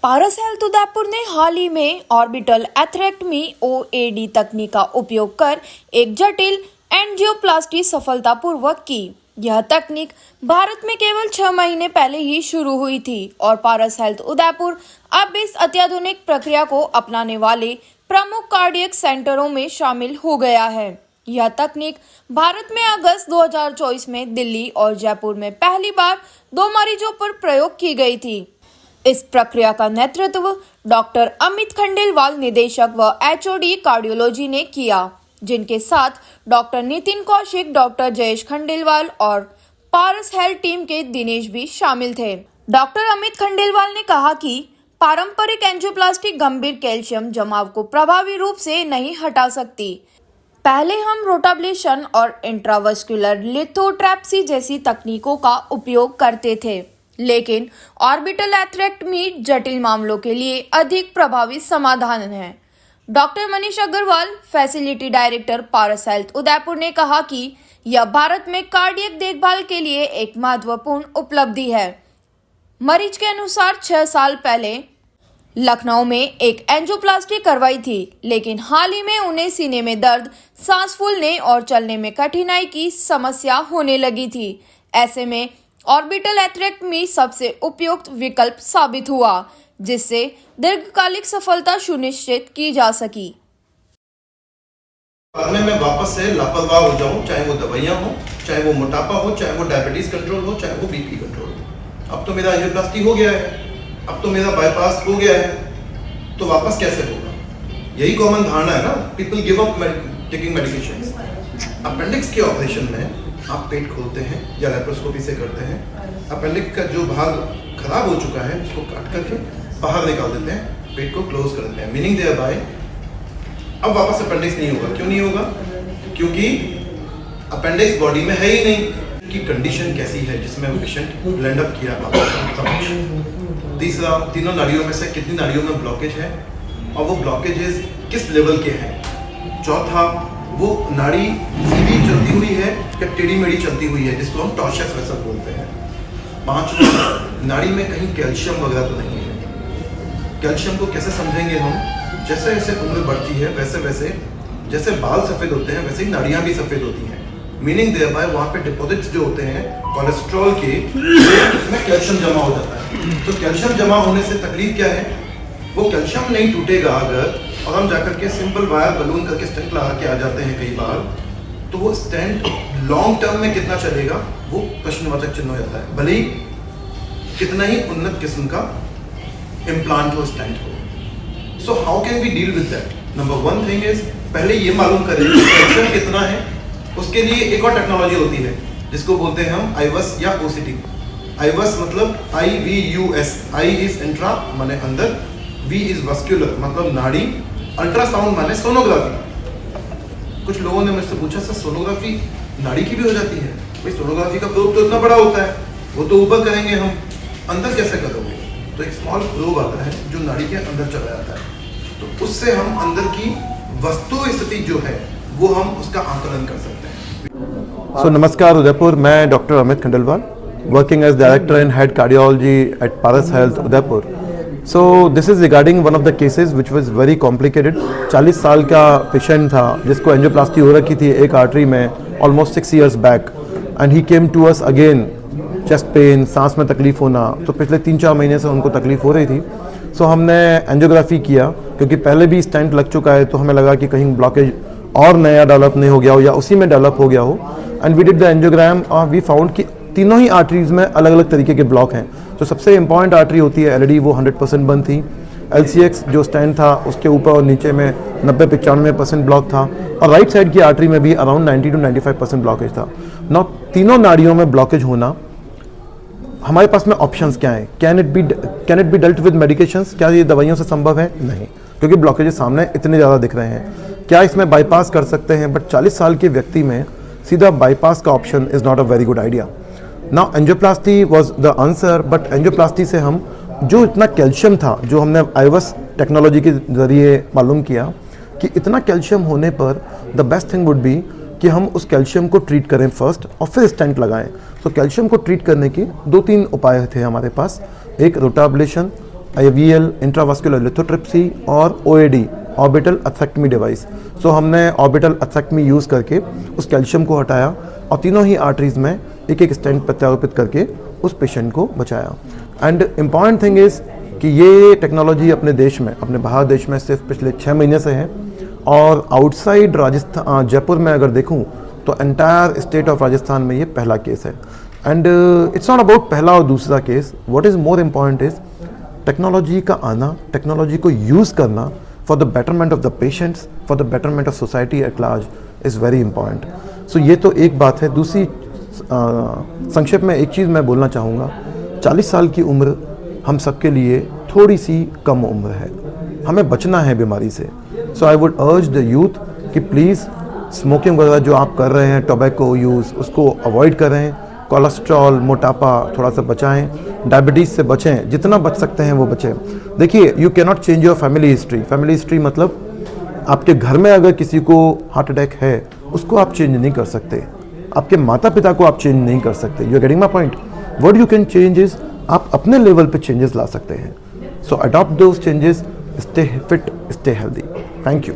पारस health Udaipur ने हाल ही में orbital एथरेक्टमी OAD तकनीक का उपयोग कर एक जटिल एंजियोप्लास्टी सफलतापूर्वक की। यह तकनीक भारत में केवल 6 महीने पहले ही शुरू हुई थी और पारस हेल्थ उदयपुर अब इस अत्याधुनिक प्रक्रिया को अपनाने वाले प्रमुख कार्डियक सेंटरों में शामिल हो गया है। यह तकनीक भारत में अगस्त 2024 में दिल्ली और जयपुर में पहली बार 2 मरीजों पर प्रयोग की गई थी। इस प्रक्रिया का नेतृत्व डॉक्टर अमित खंडेलवाल निदेशक व HOD कार्डियोलॉजी ने किया, जिनके साथ डॉक्टर नितिन कौशिक, डॉक्टर जयेश खंडेलवाल और पारस हेल्थ टीम के दिनेश भी शामिल थे। डॉक्टर अमित खंडेलवाल ने कहा कि पारंपरिक एंजियोप्लास्टी गंभीर कैल्शियम जमाव को प्रभावी रूप से नहीं हटा सकती। पहले हम रोटाब्लेशन और इंट्रावस्कुलर लिथोट्रैप्सी जैसी तकनीकों का उपयोग करते थे, लेकिन ऑर्बिटल एथरेक्टमी जटिल मामलों के लिए अधिक प्रभावी समाधान है। Doctor Manish Agrawal, facility director Paras health Udaipur ने कहा कि यह भारत में कार्डियक देखभाल के लिए एक महत्वपूर्ण उपलब्धि है। मरीज के अनुसार 6 साल पहले लखनऊ में एक एंजियोप्लास्टी करवाई थी, लेकिन हाल ही में उन्हें सीने में दर्द, सांस फूलने और चलने में कठिनाई की समस्या होने लगी थी। ऐसे में ऑर्बिटल एथरेक्टमी सबसे उपयुक्त विकल्प साबित हुआ, जिससे दीर्घकालिक सफलता सुनिश्चित की जा सकी। बाद में मैं वापस से लापरवाह हो जाऊं, चाहे वो दवाइयां हो, चाहे वो मोटापा हो, चाहे वो डायबिटीज कंट्रोल हो, चाहे वो बीपी कंट्रोल हो। अब तो मेरा एंजियोप्लास्टी हो गया है, अब तो मेरा बाईपास हो गया है, तो वापस कैसे होगा? यही कॉमन धारणा है ना, people give up taking medication. Appendix के ऑपरेशन में आप पेट खोलते हैं या लेप्रोस्कोपी से करते हैं, अपेंडिक्स का जो भाग खराब हो चुका है उसको काट करके बाहर निकाल देते हैं, पेट को क्लोज कर देते हैं, मीनिंग देयर बाय अब वापस अपेंडिक्स नहीं होगा। क्यों नहीं होगा? क्योंकि अपेंडिक्स बॉडी में है ही नहीं। की कंडीशन कैसी है जिसमें पेशेंट लैंड अप किया। तीसरा, तीनों नाड़ियों में से कितनी नाड़ियों में ब्लॉकेज है और वो ब्लॉकेजेस किस लेवल के हैं। चौथा, वो नाड़ी सीधी चलती हुई है या टेढ़ी मेढ़ी चलती हुई है, जिसको हम टॉर्शस वेसल बोलते हैं। पांचवा, नाड़ी में कहीं कैल्शियम वगैरह तो नहीं है। कैल्शियम को कैसे समझेंगे हम? जैसे जैसे उम्र बढ़ती है वैसे वैसे जैसे बाल सफेद होते हैं वैसे ही नाड़ियां भी सफेद होती हैं। मीनिंग देयर बाय वहाँ पे डिपॉजिट्स जो होते हैं कोलेस्ट्रॉल के, उसमें कैल्शियम जमा हो जाता है। तो कैल्शियम जमा होने से तकलीफ क्या है? वो कैल्शियम नहीं टूटेगा अगर, और हम जाकर के सिंपल वायर बलून करके स्टेंट लगा के आ जाते हैं कई बार, तो वो स्टेंट लॉन्ग टर्म में कितना चलेगा वो प्रश्नवाचक चिन्ह हो जाता है, भले ही कितना ही उन्नत किस्म का इम्प्लांट हो, स्टेंट हो। So how can we deal with that? Number 1 thing is, पहले ये मालूम करें कि कैल्शियम कितना है। उसके लिए एक और टेक्नोलॉजी होती है जिसको बोलते हैं हम IVUS या OCT। IVUS मतलब IVUS, I इज इंट्रा माने अंदर, V इज वस्कुलर मतलब नाड़ी, अल्ट्रासाउंड माने सोनोग्राफी। कुछ लोगों ने मुझसे पूछा, सर सोनोग्राफी नाड़ी की भी हो जाती है? भाई सोनोग्राफी का प्रोब तो इतना बड़ा होता है, वो तो ऊपर करेंगे हम, अंदर कैसे करोगे? तो एक स्मॉल प्रोब आता है जो नाड़ी के अंदर चला जाता है, तो उससे हम अंदर की वस्तु स्थिति जो है वो हम उसका आकलन कर सकते हैं। So नमस्कार उदयपुर, मैं doctor Amit Khandelwal, working as director and head cardiology at Paras health Udaipur. So this is regarding one of the cases which was very complicated. 40 साल का पेशेंट था जिसको एंजियोप्लास्टी हो रखी थी एक आर्टरी में almost 6 years back, and he came to us again, chest pain, सांस में तकलीफ होना। तो पिछले 3-4 महीने से उनको तकलीफ हो रही थी। सो हमने एंजियोग्राफी किया, क्योंकि पहले भी स्टेंट लग चुका है, तो हमें लगा कि कहीं ब्लॉकेज और नया डेवलप नहीं हो गया हो या उसी में डेवलप हो गया हो। And we did the angiogram और वी फाउंड कि तीनों ही आर्टरीज में अलग अलग तरीके के ब्लॉक हैं। तो सबसे इंपॉर्टेंट आर्टरी होती है LED, वो 100% बंद थी। LCX जो स्टेंट था उसके ऊपर और नीचे में 90-95% ब्लॉक था, और राइट साइड की आर्टरी में भी अराउंड 90-95% ब्लॉकेज था। नौ तीनों नाड़ियों में ब्लॉकेज होना, हमारे पास में ऑप्शंस क्या हैं? Can it be dealt with medications? क्या ये दवाइयों से संभव है? नहीं, क्योंकि ब्लॉकेजेस सामने इतने ज़्यादा दिख रहे हैं। क्या इसमें बाईपास कर सकते हैं? बट 40 साल के व्यक्ति में सीधा बाईपास का option is not a very good idea. Now angioplasty was the answer, but angioplasty से हम जो इतना कैल्शियम था, जो हमने IVUS टेक्नोलॉजी के ज़रिए मालूम किया कि इतना कैल्शियम होने पर the best thing would be कि हम उस कैल्शियम को ट्रीट करें फर्स्ट और फिर स्टेंट लगाएं। तो कैल्शियम को ट्रीट करने के 2-3 उपाय थे हमारे पास। एक रोटाब्लेशन IVL इंट्रावास्कुलर लिथोट्रिप्सी और OAD ऑर्बिटल एथेक्टमी डिवाइस। सो हमने ऑर्बिटल एथेक्टमी यूज़ करके उस कैल्शियम को हटाया और तीनों ही आर्टरीज में एक एक स्टेंट प्रत्यारोपित करके उस पेशेंट को बचाया। एंड इम्पॉर्टेंट थिंग इज़ कि ये टेक्नोलॉजी अपने देश में, अपने भारत देश में सिर्फ पिछले 6 महीने से है, और आउटसाइड राजस्थान, जयपुर में अगर देखूं तो एंटायर स्टेट ऑफ राजस्थान में ये पहला केस है। एंड इट्स नॉट अबाउट पहला और दूसरा केस, what is more important is technology का आना, टेक्नोलॉजी को यूज़ करना for the betterment of the patients, for the betterment of society at large is very important. So ये तो एक बात है। दूसरी संक्षेप में एक चीज़ मैं बोलना चाहूँगा, 40 साल की उम्र हम सबके लिए थोड़ी सी कम उम्र है, हमें बचना है बीमारी से। So I would urge the youth कि प्लीज़ स्मोकिंग वगैरह जो आप कर रहे हैं, टोबैको यूज़, उसको अवॉइड करें। कोलेस्ट्रॉल, मोटापा थोड़ा सा बचाएं, डायबिटीज़ से बचें, जितना बच सकते हैं वो बचें। देखिए, you can not change your family history. Family history मतलब आपके घर में अगर किसी को हार्ट अटैक है, उसको आप चेंज नहीं कर सकते, आपके माता पिता को आप चेंज नहीं कर सकते। You are getting my point. What you can change is आप अपने लेवल पे चेंजेस ला सकते हैं। So adopt those changes, stay fit, stay healthy. Thank you.